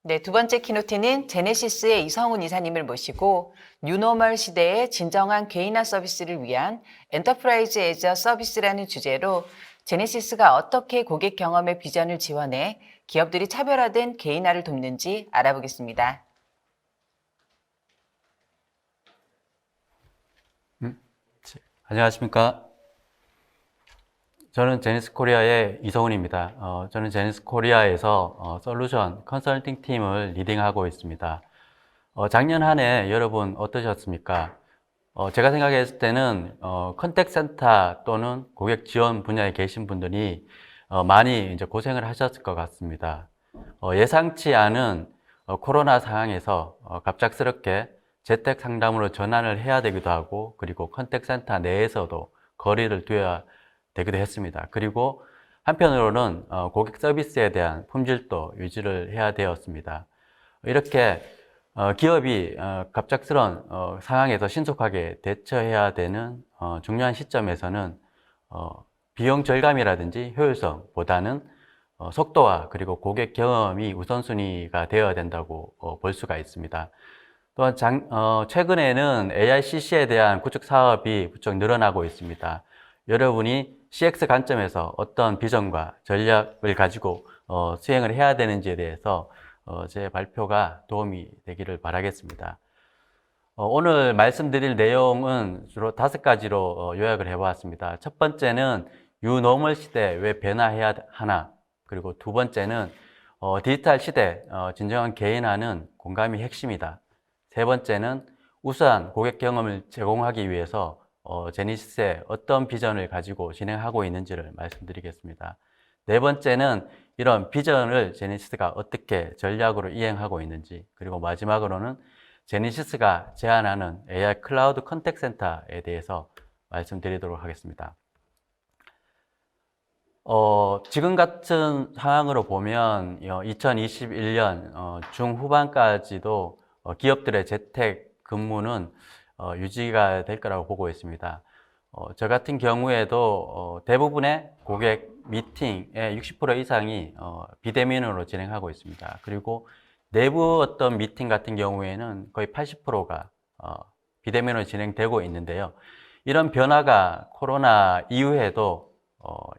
네, 두 번째 키노트는 제네시스의 이성훈 이사님을 모시고 뉴노멀 시대의 진정한 개인화 서비스를 위한 엔터프라이즈 애저 서비스라는 주제로 제네시스가 어떻게 고객 경험의 비전을 지원해 기업들이 차별화된 개인화를 돕는지 알아보겠습니다. 안녕하십니까. 저는 제니스 코리아의 이성훈입니다. 저는 제니스 코리아에서 솔루션 컨설팅 팀을 리딩하고 있습니다. 작년 한 해 여러분 어떠셨습니까? 제가 생각했을 때는 컨택 센터 또는 고객 지원 분야에 계신 분들이 많이 이제 고생을 하셨을 것 같습니다. 예상치 않은 코로나 상황에서 갑작스럽게 재택 상담으로 전환을 해야 되기도 하고, 그리고 컨택 센터 내에서도 거리를 두어야 되기도 했습니다. 그리고 한편으로는 고객 서비스에 대한 품질도 유지를 해야 되었습니다. 이렇게 기업이 갑작스러운 상황에서 신속하게 대처해야 되는 중요한 시점에서는 비용 절감이라든지 효율성보다는 속도와 그리고 고객 경험이 우선순위가 되어야 된다고 볼 수가 있습니다. 또한 최근에는 AICC에 대한 구축 사업이 부쩍 늘어나고 있습니다. 여러분이 CX 관점에서 어떤 비전과 전략을 가지고 수행을 해야 되는지에 대해서 제 발표가 도움이 되기를 바라겠습니다. 오늘 말씀드릴 내용은 주로 5가지로 요약을 해보았습니다. 첫 번째는 뉴노멀 시대 왜 변화해야 하나, 그리고 두 번째는 디지털 시대 진정한 개인화는 공감이 핵심이다. 세 번째는 우수한 고객 경험을 제공하기 위해서 제니시스의 어떤 비전을 가지고 진행하고 있는지를 말씀드리겠습니다. 네 번째는 이런 비전을 제니시스가 어떻게 전략으로 이행하고 있는지, 그리고 마지막으로는 제니시스가 제안하는 AI 클라우드 컨택 센터에 대해서 말씀드리도록 하겠습니다. 지금 같은 상황으로 보면 2021년 중후반까지도 기업들의 재택 근무는 유지가 될 거라고 보고 있습니다. 저 같은 경우에도 대부분의 고객 미팅의 60% 이상이 비대면으로 진행하고 있습니다. 그리고 내부 어떤 미팅 같은 경우에는 거의 80%가 비대면으로 진행되고 있는데요. 이런 변화가 코로나 이후에도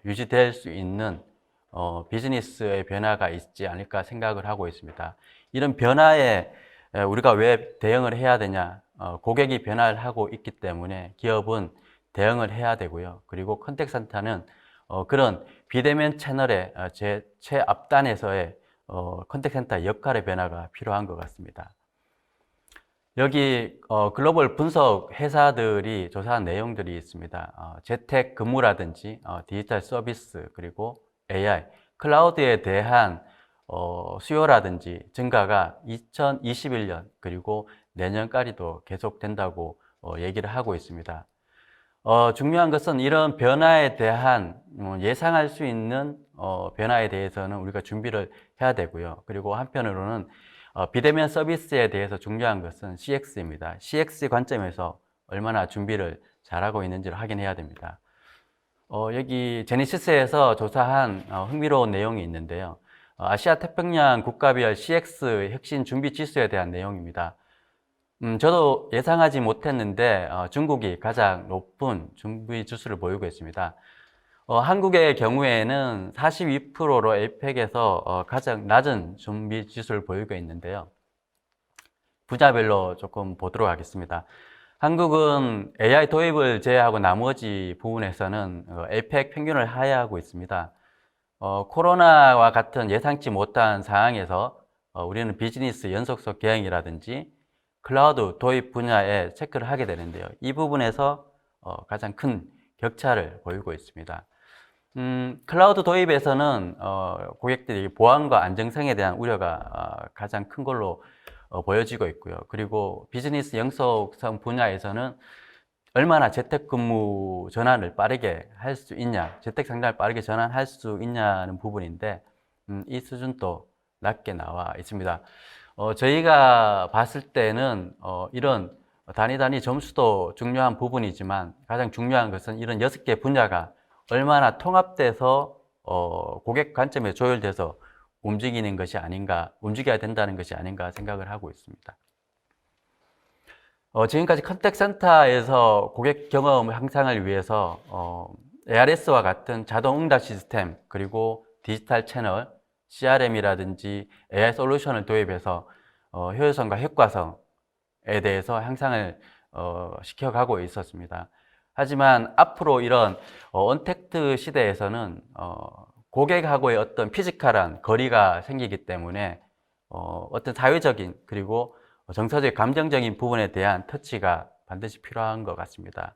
유지될 수 있는 비즈니스의 변화가 있지 않을까 생각을 하고 있습니다. 이런 변화에 우리가 왜 대응을 해야 되냐? 고객이 변화를 하고 있기 때문에 기업은 대응을 해야 되고요. 그리고 컨택센터는 그런 비대면 채널의 최앞단에서의 컨택센터 역할의 변화가 필요한 것 같습니다. 여기 글로벌 분석 회사들이 조사한 내용들이 있습니다. 재택 근무라든지 디지털 서비스, 그리고 AI, 클라우드에 대한 수요라든지 증가가 2021년 그리고 내년까지도 계속된다고 얘기를 하고 있습니다. 중요한 것은 이런 변화에 대한 예상할 수 있는 변화에 대해서는 우리가 준비를 해야 되고요. 그리고 한편으로는 비대면 서비스에 대해서 중요한 것은 CX입니다. CX 관점에서 얼마나 준비를 잘하고 있는지를 확인해야 됩니다. 여기 제니시스에서 조사한 흥미로운 내용이 있는데요. 아시아 태평양 국가별 CX 혁신 준비 지수에 대한 내용입니다. 저도 예상하지 못했는데 중국이 가장 높은 준비 지수를 보이고 있습니다. 한국의 경우에는 42%로 에이펙에서 가장 낮은 준비 지수를 보이고 있는데요. 분야별로 조금 보도록 하겠습니다. 한국은 AI 도입을 제외하고 나머지 부분에서는 에이펙 평균을 하회하고 있습니다. 코로나와 같은 예상치 못한 상황에서 우리는 비즈니스 연속성 개혁이라든지 클라우드 도입 분야에 체크를 하게 되는데요. 이 부분에서 가장 큰 격차를 보이고 있습니다. 클라우드 도입에서는 고객들이 보안과 안정성에 대한 우려가 가장 큰 걸로 보여지고 있고요. 그리고 비즈니스 영속성 분야에서는 얼마나 재택근무 전환을 빠르게 할 수 있냐, 재택 상담을 빠르게 전환할 수 있냐는 부분인데 이 수준도 낮게 나와 있습니다. 저희가 봤을 때는 이런 단위 점수도 중요한 부분이지만 가장 중요한 것은 이런 6개 분야가 얼마나 통합돼서 고객 관점에 조율돼서 움직이는 것이 아닌가, 움직여야 된다는 것이 아닌가 생각을 하고 있습니다. 지금까지 컨택센터에서 고객 경험 향상을 위해서 ARS와 같은 자동 응답 시스템, 그리고 디지털 채널, CRM이라든지 AI 솔루션을 도입해서 효율성과 효과성에 대해서 향상을 시켜가고 있었습니다. 하지만 앞으로 이런 언택트 시대에서는 고객하고의 어떤 피지컬한 거리가 생기기 때문에 어떤 사회적인 그리고 정서적 감정적인 부분에 대한 터치가 반드시 필요한 것 같습니다.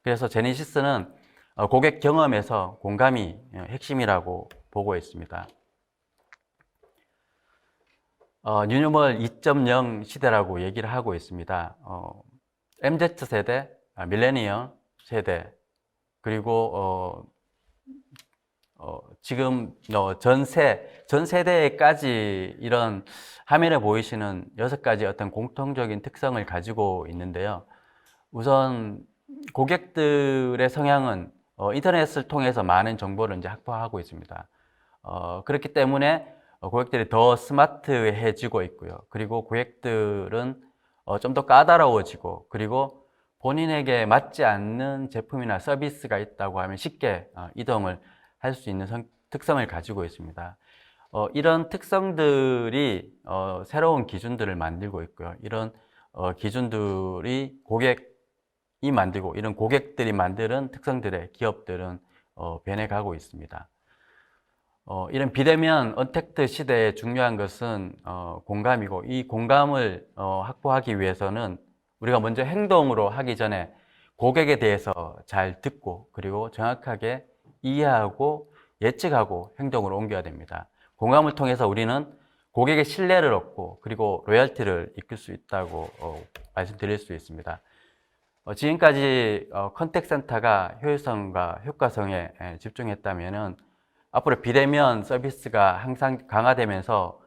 그래서 제네시스는 고객 경험에서 공감이 핵심이라고 보고 있습니다. 뉴노멀 2.0 시대라고 얘기를 하고 있습니다. MZ세대, 밀레니얼 세대, 그리고 지금 전 세대까지 이런 화면에 보이시는 6가지 어떤 공통적인 특성을 가지고 있는데요. 우선 고객들의 성향은 인터넷을 통해서 많은 정보를 이제 확보하고 있습니다. 그렇기 때문에 고객들이 더 스마트해지고 있고요. 그리고 고객들은 좀 더 까다로워지고, 그리고 본인에게 맞지 않는 제품이나 서비스가 있다고 하면 쉽게 이동을 할 수 있는 특성을 가지고 있습니다. 이런 특성들이 새로운 기준들을 만들고 있고요. 이런 기준들이 고객이 만들고, 이런 고객들이 만드는 특성들의 기업들은 변해가고 있습니다. 이런 비대면 언택트 시대에 중요한 것은 공감이고, 이 공감을 확보하기 위해서는 우리가 먼저 행동으로 하기 전에 고객에 대해서 잘 듣고, 그리고 정확하게 이해하고 예측하고 행동으로 옮겨야 됩니다. 공감을 통해서 우리는 고객의 신뢰를 얻고, 그리고 로열티를 이끌 수 있다고 말씀드릴 수 있습니다. 지금까지 컨택센터가 효율성과 효과성에 집중했다면은 앞으로 비대면 서비스가 항상 강화되면서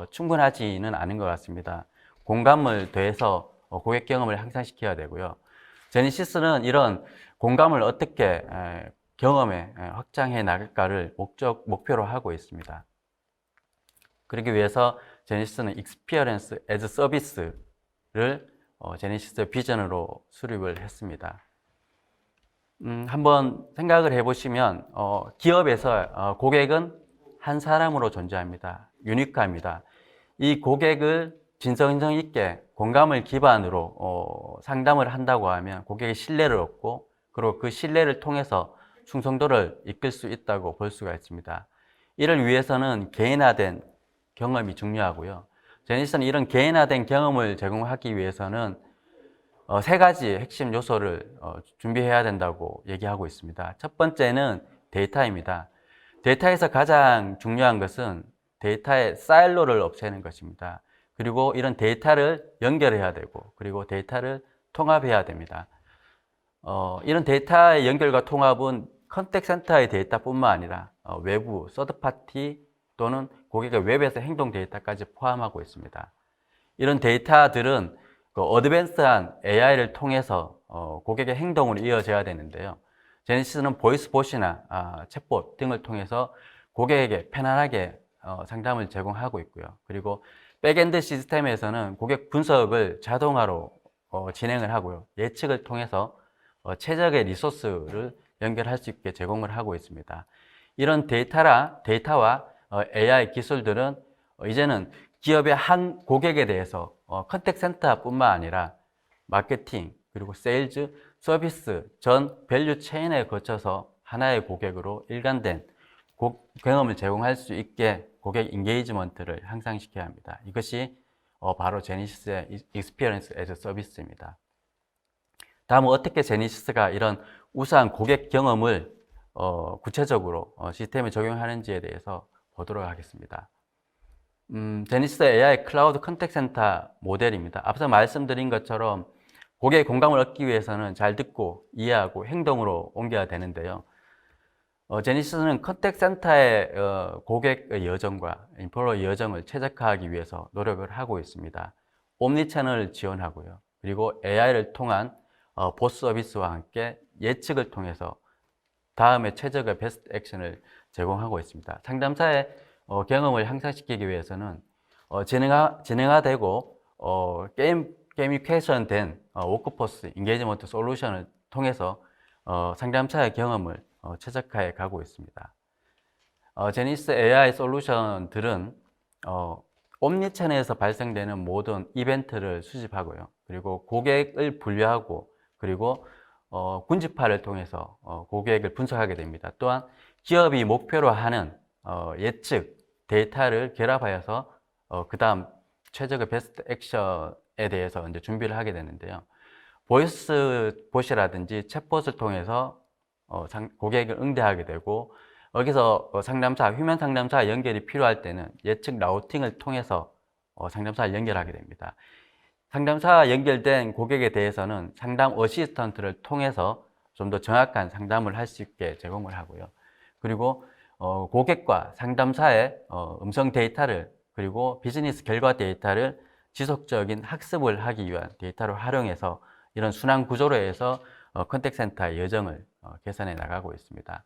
충분하지는 않은 것 같습니다. 공감을 더해서 고객 경험을 향상시켜야 되고요. 제네시스는 이런 공감을 어떻게 경험에 확장해 나갈까를 목표로 하고 있습니다. 그러기 위해서 제네시스는 Experience as Service를 제네시스 비전으로 수립을 했습니다. 한번 생각을 해보시면 기업에서 고객은 한 사람으로 존재합니다. 유니크합니다. 이 고객을 진정성 있게 공감을 기반으로 상담을 한다고 하면 고객의 신뢰를 얻고, 그리고 그 신뢰를 통해서 충성도를 이끌 수 있다고 볼 수가 있습니다. 이를 위해서는 개인화된 경험이 중요하고요. 제네시스는 이런 개인화된 경험을 제공하기 위해서는 3가지 핵심 요소를 준비해야 된다고 얘기하고 있습니다. 첫 번째는 데이터입니다. 데이터에서 가장 중요한 것은 데이터의 사일로를 없애는 것입니다. 그리고 이런 데이터를 연결해야 되고, 그리고 데이터를 통합해야 됩니다. 이런 데이터의 연결과 통합은 컨택센터의 데이터뿐만 아니라 외부, 서드파티 또는 고객의 웹에서 행동 데이터까지 포함하고 있습니다. 이런 데이터들은 어드밴스한 AI를 통해서 고객의 행동으로 이어져야 되는데요. 제네시스는 보이스봇이나 챗봇 등을 통해서 고객에게 편안하게 상담을 제공하고 있고요. 그리고 백엔드 시스템에서는 고객 분석을 자동화로 진행을 하고요. 예측을 통해서 최적의 리소스를 연결할 수 있게 제공을 하고 있습니다. 이런 데이터와 AI 기술들은 이제는 기업의 한 고객에 대해서 컨택센터뿐만 아니라 마케팅, 그리고 세일즈, 서비스 전 밸류 체인에 거쳐서 하나의 고객으로 일관된 경험을 제공할 수 있게 고객 인게이지먼트를 향상시켜야 합니다. 이것이 바로 제네시스의 Experience as a Service입니다. 다음은 어떻게 제네시스가 이런 우수한 고객 경험을 구체적으로 시스템에 적용하는지에 대해서 보도록 하겠습니다. 제네시스 AI 클라우드 컨택센터 모델입니다. 앞서 말씀드린 것처럼 고객의 공감을 얻기 위해서는 잘 듣고 이해하고 행동으로 옮겨야 되는데요. 제네시스는 컨택센터의 고객의 여정과 인플로이 여정을 최적화하기 위해서 노력을 하고 있습니다. 옴니채널을 지원하고요. 그리고 AI를 통한 보스 서비스와 함께 예측을 통해서 다음에 최적의 베스트 액션을 제공하고 있습니다. 상담사의 경험을 향상시키기 위해서는 진행화되고 게이미피케이션 된 워크포스 인게이지먼트 솔루션을 통해서 상담사의 경험을 최적화해 가고 있습니다. 제니시스 AI 솔루션들은 옴니채널에서 발생되는 모든 이벤트를 수집하고요. 그리고 고객을 분류하고 그리고 군집화를 통해서 고객을 분석하게 됩니다. 또한 기업이 목표로 하는 예측 데이터를 결합하여서 그 다음 최적의 베스트 액션에 대해서 이제 준비를 하게 되는데요. 보이스 봇이라든지 챗봇을 통해서 고객을 응대하게 되고 여기서 상담사, 휴면 상담사 연결이 필요할 때는 예측 라우팅을 통해서 상담사를 연결하게 됩니다. 상담사 연결된 고객에 대해서는 상담 어시스턴트를 통해서 좀 더 정확한 상담을 할 수 있게 제공을 하고요. 그리고 고객과 상담사의 음성 데이터를 그리고 비즈니스 결과 데이터를 지속적인 학습을 하기 위한 데이터를 활용해서 이런 순환 구조로 해서 컨택 센터의 여정을 개선해 나가고 있습니다.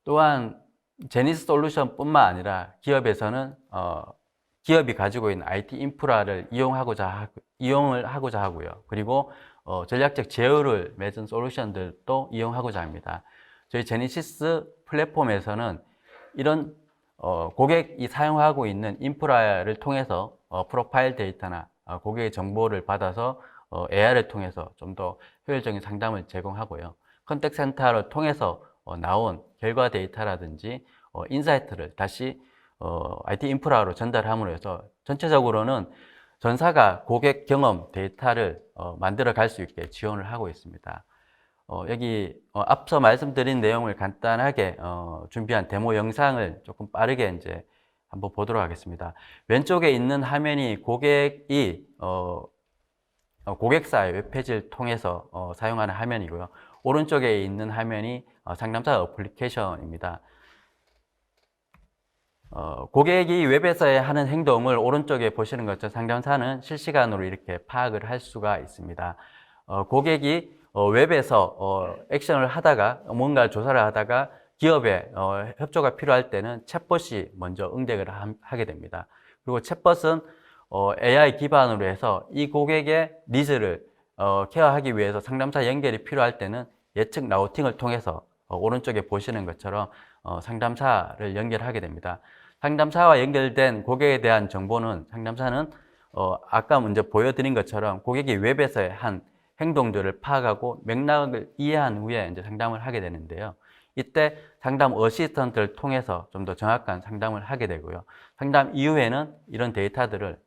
또한 제니스 솔루션뿐만 아니라 기업에서는 기업이 가지고 있는 IT 인프라를 이용을 하고자 하고요. 그리고 전략적 제휴를 맺은 솔루션들도 이용하고자 합니다. 저희 제니시스 플랫폼에서는 이런 고객이 사용하고 있는 인프라를 통해서 프로파일 데이터나 고객의 정보를 받아서 AI를 통해서 좀 더 효율적인 상담을 제공하고요. 컨택 센터를 통해서 나온 결과 데이터라든지 인사이트를 다시 IT 인프라로 전달함으로 해서 전체적으로는 전사가 고객 경험 데이터를 만들어 갈 수 있게 지원을 하고 있습니다. 여기 앞서 말씀드린 내용을 간단하게 준비한 데모 영상을 조금 빠르게 이제 한번 보도록 하겠습니다. 왼쪽에 있는 화면이 고객이 고객사의 웹페이지를 통해서 사용하는 화면이고요. 오른쪽에 있는 화면이 상담사 어플리케이션입니다. 고객이 웹에서 하는 행동을 오른쪽에 보시는 것처럼 상담사는 실시간으로 이렇게 파악을 할 수가 있습니다. 고객이 웹에서 액션을 하다가 뭔가 조사를 하다가 기업에 협조가 필요할 때는 챗봇이 먼저 응대를 하게 됩니다. 그리고 챗봇은 AI 기반으로 해서 이 고객의 니즈를 케어하기 위해서 상담사 연결이 필요할 때는 예측 라우팅을 통해서 오른쪽에 보시는 것처럼 상담사를 연결하게 됩니다. 상담사와 연결된 고객에 대한 정보는 상담사는 아까 먼저 보여드린 것처럼 고객이 웹에서 한 행동들을 파악하고 맥락을 이해한 후에 이제 상담을 하게 되는데요. 이때 상담 어시스턴트를 통해서 좀 더 정확한 상담을 하게 되고요. 상담 이후에는 이런 데이터들을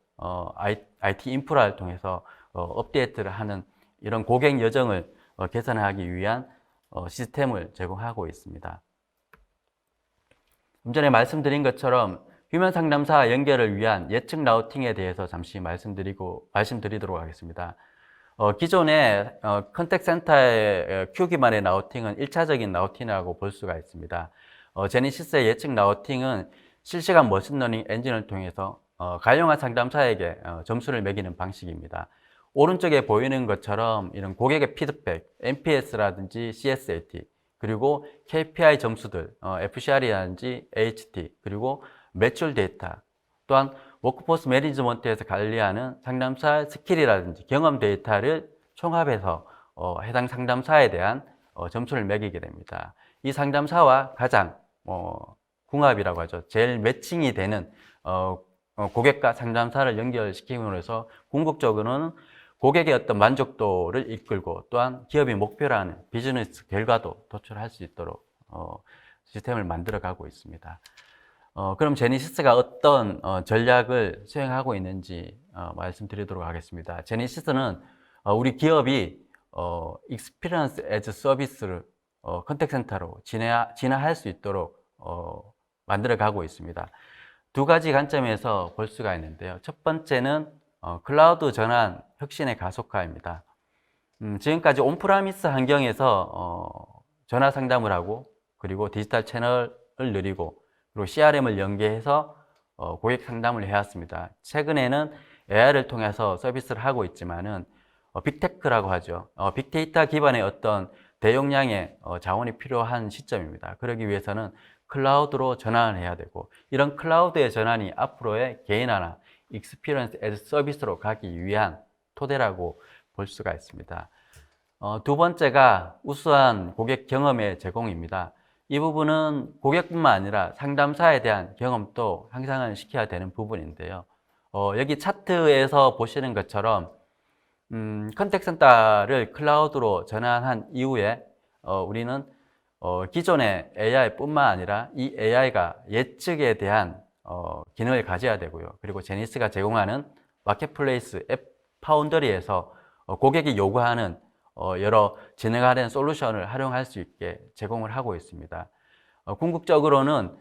IT 인프라를 통해서 업데이트를 하는 이런 고객 여정을 개선하기 위한 시스템을 제공하고 있습니다. 좀 전에 말씀드린 것처럼 휴면 상담사 연결을 위한 예측 라우팅에 대해서 잠시 말씀드리도록 하겠습니다. 기존의 컨택 센터의 큐 기반의 라우팅은 1차적인 라우팅이라고 볼 수가 있습니다. 제니시스의 예측 라우팅은 실시간 머신러닝 엔진을 통해서 가용한 상담사에게 점수를 매기는 방식입니다. 오른쪽에 보이는 것처럼 이런 고객의 피드백, NPS라든지 CSAT, 그리고 KPI 점수들, FCR이라든지 HT, 그리고 매출 데이터, 또한 워크포스 매니지먼트에서 관리하는 상담사 스킬이라든지 경험 데이터를 총합해서 해당 상담사에 대한 점수를 매기게 됩니다. 이 상담사와 가장 궁합이라고 하죠. 제일 매칭이 되는 고객과 상담사를 연결시킴으로 해서 궁극적으로는 고객의 어떤 만족도를 이끌고 또한 기업이 목표로 하는 비즈니스 결과도 도출할 수 있도록 시스템을 만들어 가고 있습니다. 그럼 제니시스가 어떤 전략을 수행하고 있는지 말씀드리도록 하겠습니다. 제니시스는 우리 기업이 Experience as Service를 컨택 센터로 진화할 수 있도록 만들어 가고 있습니다. 두 가지 관점에서 볼 수가 있는데요. 첫 번째는 클라우드 전환 혁신의 가속화입니다. 지금까지 온프라미스 환경에서 전화 상담을 하고 그리고 디지털 채널을 늘리고 그리고 CRM을 연계해서 고객 상담을 해왔습니다. 최근에는 AI를 통해서 서비스를 하고 있지만은 빅테크라고 하죠. 빅데이터 기반의 어떤 대용량의 자원이 필요한 시점입니다. 그러기 위해서는 클라우드로 전환을 해야 되고, 이런 클라우드의 전환이 앞으로의 개인화나 익스피리언스 애즈 서비스로 가기 위한 토대라고 볼 수가 있습니다. 두 번째가 우수한 고객 경험의 제공입니다. 이 부분은 고객뿐만 아니라 상담사에 대한 경험도 향상을 시켜야 되는 부분인데요. 여기 차트에서 보시는 것처럼 컨택센터를 클라우드로 전환한 이후에 우리는 기존의 AI뿐만 아니라 이 AI가 예측에 대한 기능을 가져야 되고요. 그리고 제니스가 제공하는 마켓플레이스 앱 파운더리에서 고객이 요구하는 여러 진행하는 솔루션을 활용할 수 있게 제공을 하고 있습니다. 궁극적으로는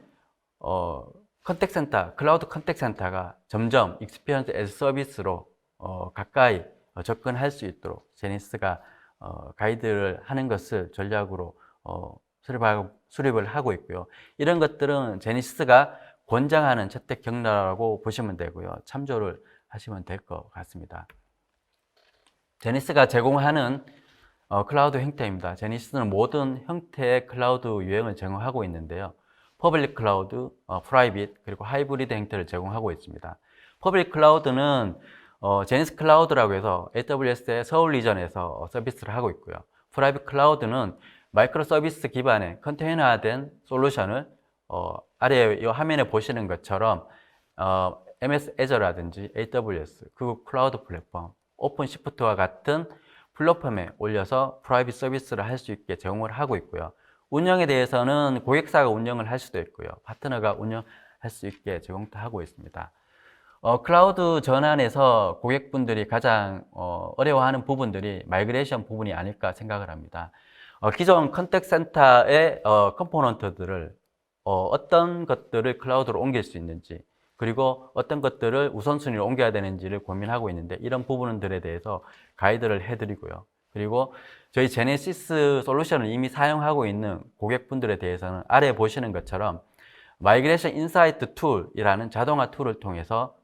컨택센터, 클라우드 컨택센터가 점점 익스피리언스 애즈 서비스로 가까이 접근할 수 있도록 제니스가 가이드를 하는 것을 전략으로 수립을 하고 있고요. 이런 것들은 제니스가 권장하는 채택 경로라고 보시면 되고요. 참조를 하시면 될 것 같습니다. 제니스가 제공하는 클라우드 형태입니다. 제니스는 모든 형태의 클라우드 유형을 제공하고 있는데요. 퍼블릭 클라우드, 프라이빗, 그리고 하이브리드 형태를 제공하고 있습니다. 퍼블릭 클라우드는 제니스 클라우드라고 해서 AWS의 서울 리전에서 서비스를 하고 있고요. 프라이빗 클라우드는 마이크로 서비스 기반의 컨테이너화된 솔루션을 아래 이 화면에 보시는 것처럼 MS 애저라든지 AWS, 구글 클라우드 플랫폼, 오픈시프트와 같은 플랫폼에 올려서 프라이빗 서비스를 할 수 있게 제공을 하고 있고요. 운영에 대해서는 고객사가 운영을 할 수도 있고요. 파트너가 운영할 수 있게 제공도 하고 있습니다. 클라우드 전환에서 고객분들이 가장 어려워하는 부분들이 마이그레이션 부분이 아닐까 생각을 합니다. 기존 컨택센터의 컴포넌트들을 어떤 것들을 클라우드로 옮길 수 있는지, 그리고 어떤 것들을 우선순위로 옮겨야 되는지를 고민하고 있는데, 이런 부분들에 대해서 가이드를 해드리고요. 그리고 저희 제네시스 솔루션을 이미 사용하고 있는 고객분들에 대해서는 아래 보시는 것처럼 마이그레이션 인사이트 툴이라는 자동화 툴을 통해서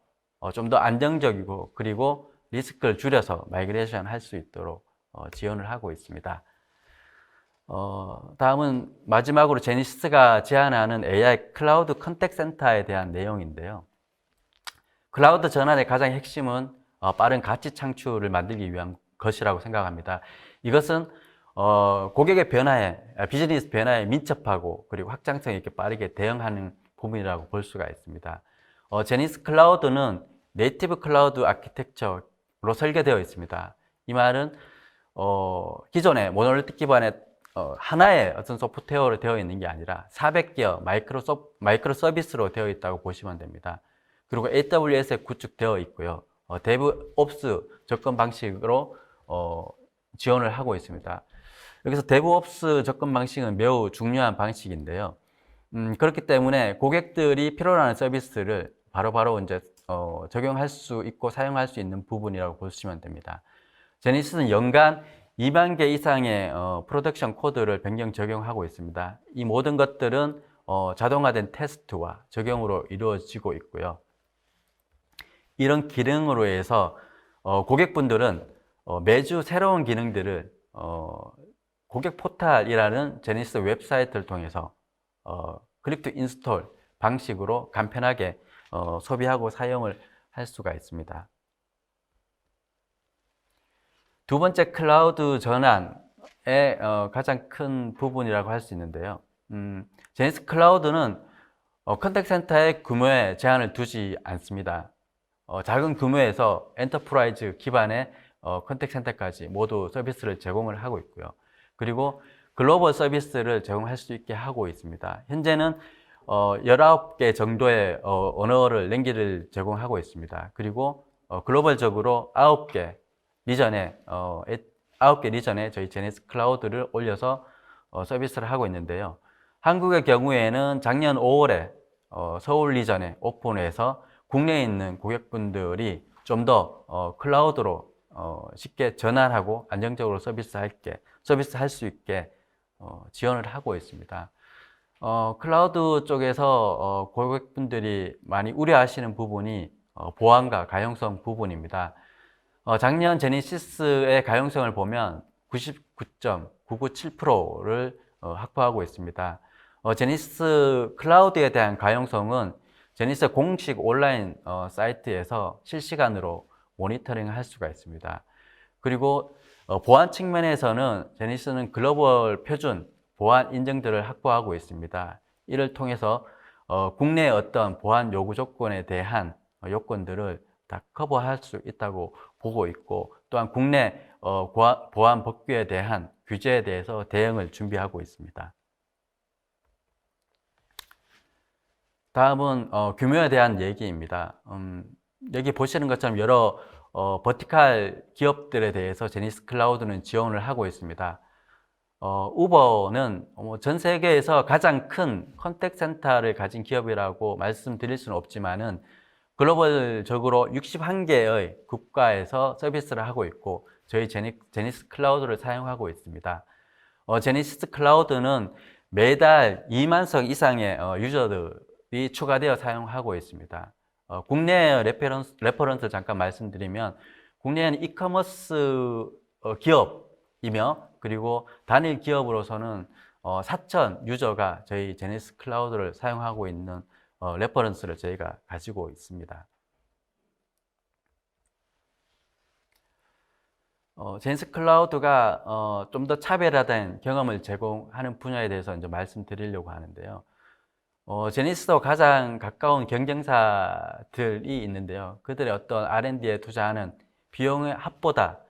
좀 더 안정적이고 그리고 리스크를 줄여서 마이그레이션 할 수 있도록 지원을 하고 있습니다. 다음은 마지막으로 제니시스가 제안하는 AI 클라우드 컨택 센터에 대한 내용인데요. 클라우드 전환의 가장 핵심은 빠른 가치 창출을 만들기 위한 것이라고 생각합니다. 이것은 고객의 변화에, 비즈니스 변화에 민첩하고 그리고 확장성 있게 빠르게 대응하는 부분이라고 볼 수가 있습니다. 제니스 클라우드는 네이티브 클라우드 아키텍처로 설계되어 있습니다. 이 말은 기존의 모노리틱 기반의 하나의 어떤 소프트웨어로 되어 있는 게 아니라 400개의 마이크로 서비스로 되어 있다고 보시면 됩니다. 그리고 AWS에 구축되어 있고요. 데브옵스 접근 방식으로 지원을 하고 있습니다. 여기서 데브옵스 접근 방식은 매우 중요한 방식인데요. 그렇기 때문에 고객들이 필요로 하는 서비스를 바로바로 이제 적용할 수 있고 사용할 수 있는 부분이라고 보시면 됩니다. 제니시스는 연간 2만 개 이상의 프로덕션 코드를 변경 적용하고 있습니다. 이 모든 것들은 자동화된 테스트와 적용으로 이루어지고 있고요. 이런 기능으로 해서 고객분들은 매주 새로운 기능들을 고객 포탈이라는 제니시스 웹사이트를 통해서 클릭 투 인스톨 방식으로 간편하게 소비하고 사용을 할 수가 있습니다. 두 번째, 클라우드 전환의 가장 큰 부분이라고 할 수 있는데요. 제니시스 클라우드는 컨택센터의 규모에 제한을 두지 않습니다. 작은 규모에서 엔터프라이즈 기반의 컨택센터까지 모두 서비스를 제공을 하고 있고요. 그리고 글로벌 서비스를 제공할 수 있게 하고 있습니다. 현재는 19개 정도의 언어를 랭귀지를 제공하고 있습니다. 그리고 글로벌적으로 9개 리전에 저희 제니시스 클라우드를 올려서 서비스를 하고 있는데요. 한국의 경우에는 작년 5월에 서울 리전에 오픈해서 국내에 있는 고객분들이 좀 더 클라우드로 쉽게 전환하고 안정적으로 서비스할 수 있게 지원을 하고 있습니다. 클라우드 쪽에서 고객분들이 많이 우려하시는 부분이 보안과 가용성 부분입니다. 작년 제니시스의 가용성을 보면 99.997%를 확보하고 있습니다. 제니시스 클라우드에 대한 가용성은 제니시스 공식 온라인 사이트에서 실시간으로 모니터링할 수가 있습니다. 그리고 보안 측면에서는 제니시스는 글로벌 표준 보안 인증들을 확보하고 있습니다. 이를 통해서 국내의 어떤 보안 요구 조건에 대한 요건들을 다 커버할 수 있다고 보고 있고, 또한 국내 보안 법규에 대한 규제에 대해서 대응을 준비하고 있습니다. 다음은 규모에 대한 얘기입니다. 여기 보시는 것처럼 여러 버티칼 기업들에 대해서 제니시스 클라우드는 지원을 하고 있습니다. 우버는 전 세계에서 가장 큰 컨택 센터를 가진 기업이라고 말씀드릴 수는 없지만은 글로벌적으로 61개의 국가에서 서비스를 하고 있고, 저희 제니시스 클라우드를 사용하고 있습니다. 제니시스 클라우드는 매달 2만석 이상의 유저들이 추가되어 사용하고 있습니다. 국내 레퍼런스 잠깐 말씀드리면, 국내에는 이커머스 기업이며, 그리고 단일 기업으로서는 4천 유저가 저희 제니시스 클라우드를 사용하고 있는 레퍼런스를 저희가 가지고 있습니다. 제니시스 클라우드가 좀 더 차별화된 경험을 제공하는 분야에 대해서 이제 말씀드리려고 하는데요. 제니시스와 가장 가까운 경쟁사들이 있는데요. 그들의 어떤 R&D에 투자하는 비용의 합보다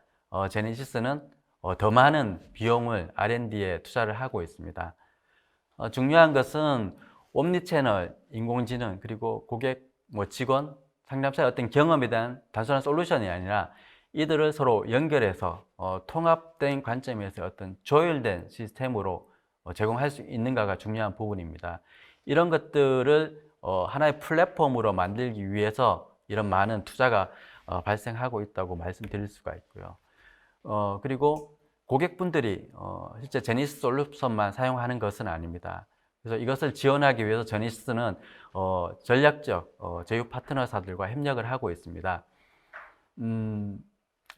제니시스는 더 많은 비용을 R&D에 투자를 하고 있습니다. 중요한 것은 옴니채널, 인공지능, 그리고 고객, 직원, 상담사의 어떤 경험에 대한 단순한 솔루션이 아니라 이들을 서로 연결해서 통합된 관점에서 어떤 조율된 시스템으로 제공할 수 있는가가 중요한 부분입니다. 이런 것들을 하나의 플랫폼으로 만들기 위해서 이런 많은 투자가 발생하고 있다고 말씀드릴 수가 있고요. 그리고 고객분들이 실제 제니시스 솔루션만 사용하는 것은 아닙니다. 그래서 이것을 지원하기 위해서 제니시스는 전략적 제휴 파트너사들과 협력을 하고 있습니다.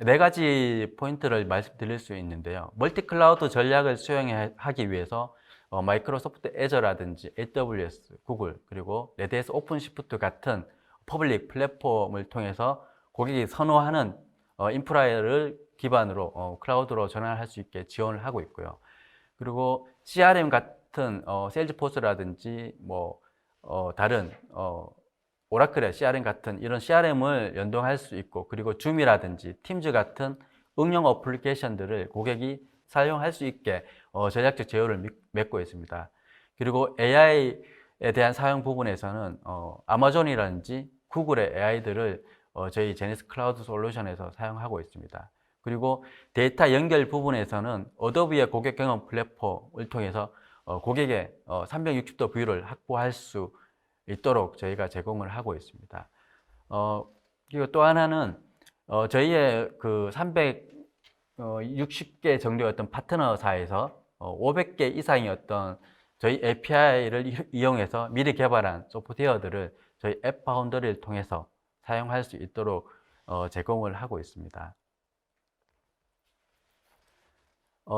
네 가지 포인트를 말씀드릴 수 있는데요. 멀티 클라우드 전략을 수행하기 위해서 마이크로소프트 애저라든지 AWS, 구글, 그리고 레드햇 오픈시프트 같은 퍼블릭 플랫폼을 통해서 고객이 선호하는 인프라를 기반으로 클라우드로 전환할 수 있게 지원을 하고 있고요. 그리고 CRM 같은 세일즈포스라든지 다른 오라클의 CRM 같은 이런 CRM을 연동할 수 있고, 그리고 줌이라든지 팀즈 같은 응용 어플리케이션들을 고객이 사용할 수 있게 전략적 제휴를 맺고 있습니다. 그리고 AI에 대한 사용 부분에서는 아마존이라든지 구글의 AI들을 저희 제니시스 클라우드 솔루션에서 사용하고 있습니다. 그리고 데이터 연결 부분에서는 어도비의 고객 경험 플랫폼을 통해서 고객의 360도 뷰를 확보할 수 있도록 저희가 제공을 하고 있습니다. 그리고 또 하나는 저희의 그 360개 정도의 어떤 파트너사에서 500개 이상의 어떤 저희 API를 이용해서 미리 개발한 소프트웨어들을 저희 앱 파운더리를 통해서 사용할 수 있도록 제공을 하고 있습니다.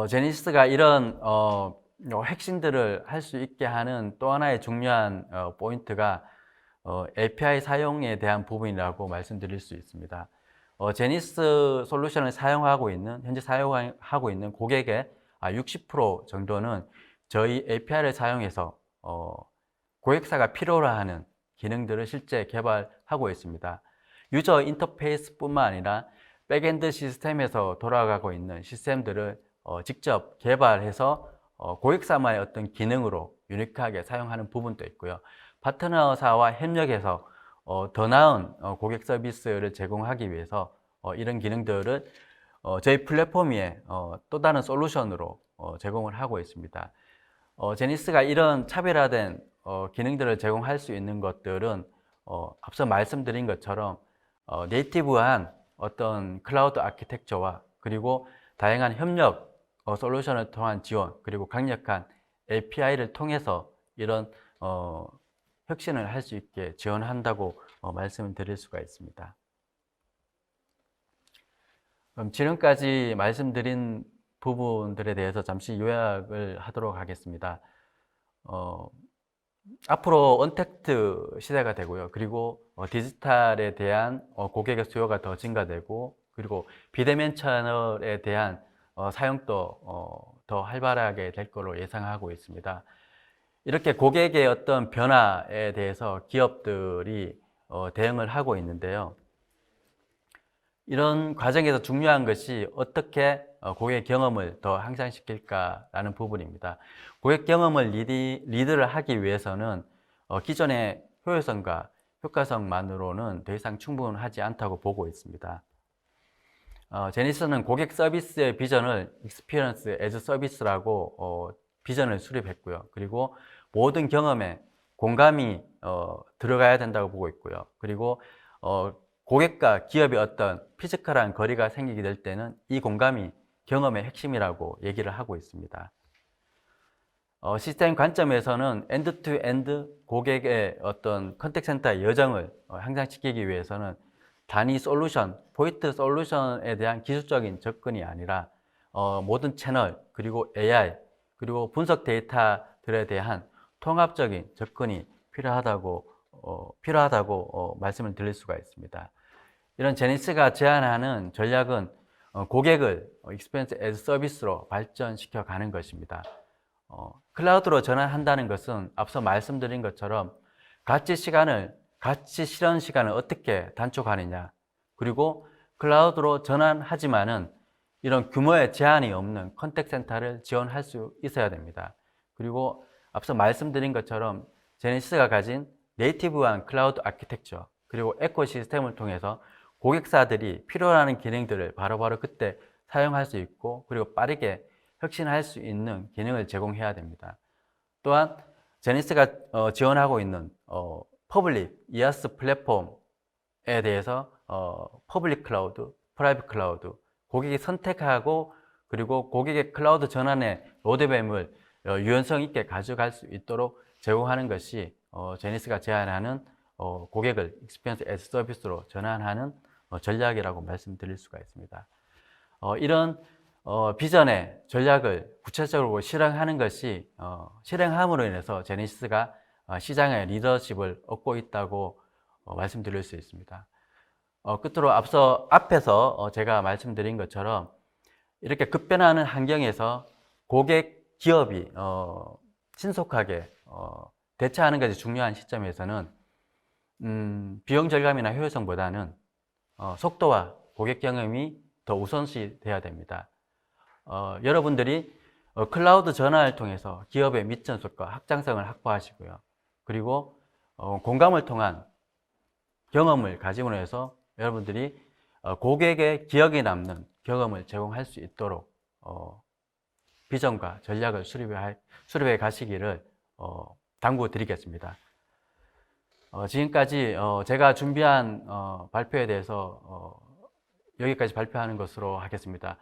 제니시스가 이런 핵심들을 할 수 있게 하는 또 하나의 중요한 포인트가 API 사용에 대한 부분이라고 말씀드릴 수 있습니다. 제니시스 솔루션을 현재 사용하고 있는 고객의 60% 정도는 저희 API를 사용해서 고객사가 필요로 하는 기능들을 실제 개발하고 있습니다. 유저 인터페이스뿐만 아니라 백엔드 시스템에서 돌아가고 있는 시스템들을 직접 개발해서 고객사만의 어떤 기능으로 유니크하게 사용하는 부분도 있고요. 파트너사와 협력해서 더 나은 고객 서비스를 제공하기 위해서 이런 기능들을 저희 플랫폼 위에 또 다른 솔루션으로 제공을 하고 있습니다. 제니시스가 이런 차별화된 기능들을 제공할 수 있는 것들은 앞서 말씀드린 것처럼 네이티브한 어떤 클라우드 아키텍처와 그리고 다양한 협력 솔루션을 통한 지원, 그리고 강력한 API를 통해서 이런 혁신을 할 수 있게 지원한다고 말씀을 드릴 수가 있습니다. 그럼 지금까지 말씀드린 부분들에 대해서 잠시 요약을 하도록 하겠습니다. 앞으로 언택트 시대가 되고요. 그리고 디지털에 대한 고객의 수요가 더 증가되고, 그리고 비대면 채널에 대한 사용도 더 활발하게 될 걸로 예상하고 있습니다. 이렇게 고객의 어떤 변화에 대해서 기업들이 대응을 하고 있는데요. 이런 과정에서 중요한 것이 어떻게 고객 경험을 더 향상시킬까라는 부분입니다. 고객 경험을 리드를 하기 위해서는 기존의 효율성과 효과성만으로는 더 이상 충분하지 않다고 보고 있습니다. 제니스는 고객 서비스의 비전을 Experience as Service라고 비전을 수립했고요. 그리고 모든 경험에 공감이 들어가야 된다고 보고 있고요. 그리고 고객과 기업의 어떤 피지컬한 거리가 생기게 될 때는 이 공감이 경험의 핵심이라고 얘기를 하고 있습니다. 시스템 관점에서는 엔드-투-엔드 고객의 어떤 컨택센터의 여정을 향상시키기 위해서는 단위 솔루션, 포인트 솔루션에 대한 기술적인 접근이 아니라 모든 채널, 그리고 AI, 그리고 분석 데이터들에 대한 통합적인 접근이 필요하다고 말씀을 드릴 수가 있습니다. 이런 제니스가 제안하는 전략은 고객을 Experience as Service로 발전시켜 가는 것입니다. 클라우드로 전환한다는 것은 앞서 말씀드린 것처럼 같이 실현 시간을 어떻게 단축하느냐, 그리고 클라우드로 전환하지만은 이런 규모의 제한이 없는 컨택 센터를 지원할 수 있어야 됩니다. 그리고 앞서 말씀드린 것처럼 제니시스가 가진 네이티브한 클라우드 아키텍처, 그리고 에코시스템을 통해서 고객사들이 필요로 하는 기능들을 바로바로 그때 사용할 수 있고, 그리고 빠르게 혁신할 수 있는 기능을 제공해야 됩니다. 또한 제니스가 지원하고 있는 퍼블릭 이아스 플랫폼에 대해서 퍼블릭 클라우드, 프라이빗 클라우드, 고객이 선택하고 그리고 고객의 클라우드 전환의 로드맵을 유연성 있게 가져갈 수 있도록 제공하는 것이 제니스가 제안하는 고객을 Experience as Service로 전환하는 전략이라고 말씀드릴 수가 있습니다. 이런 비전의 전략을 구체적으로 실행하는 것이 실행함으로 인해서 제니시스가 시장의 리더십을 얻고 있다고 말씀드릴 수 있습니다. 끝으로 앞에서 제가 말씀드린 것처럼 이렇게 급변하는 환경에서 고객 기업이 신속하게 대처하는 것이 중요한 시점에서는 비용 절감이나 효율성보다는 속도와 고객 경험이 더 우선시 돼야 됩니다. 여러분들이 클라우드 전환을 통해서 기업의 미천속과 확장성을 확보하시고요. 그리고 공감을 통한 경험을 가짐으로 해서 여러분들이 고객의 기억에 남는 경험을 제공할 수 있도록 비전과 전략을 수립해 가시기를 당부드리겠습니다. 지금까지 제가 준비한 발표에 대해서 여기까지 발표하는 것으로 하겠습니다.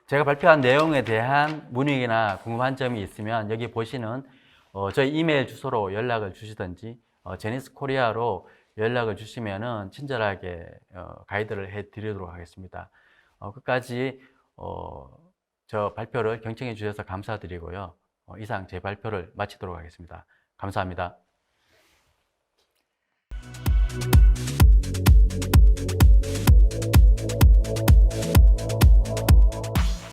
제가 발표한 내용에 대한 문의나 궁금한 점이 있으면 여기 보시는 저희 이메일 주소로 연락을 주시든지 제니스 코리아로 연락을 주시면은 친절하게 가이드를 해 드리도록 하겠습니다. 끝까지 저 발표를 경청해 주셔서 감사드리고요. 이상 제 발표를 마치도록 하겠습니다. 감사합니다.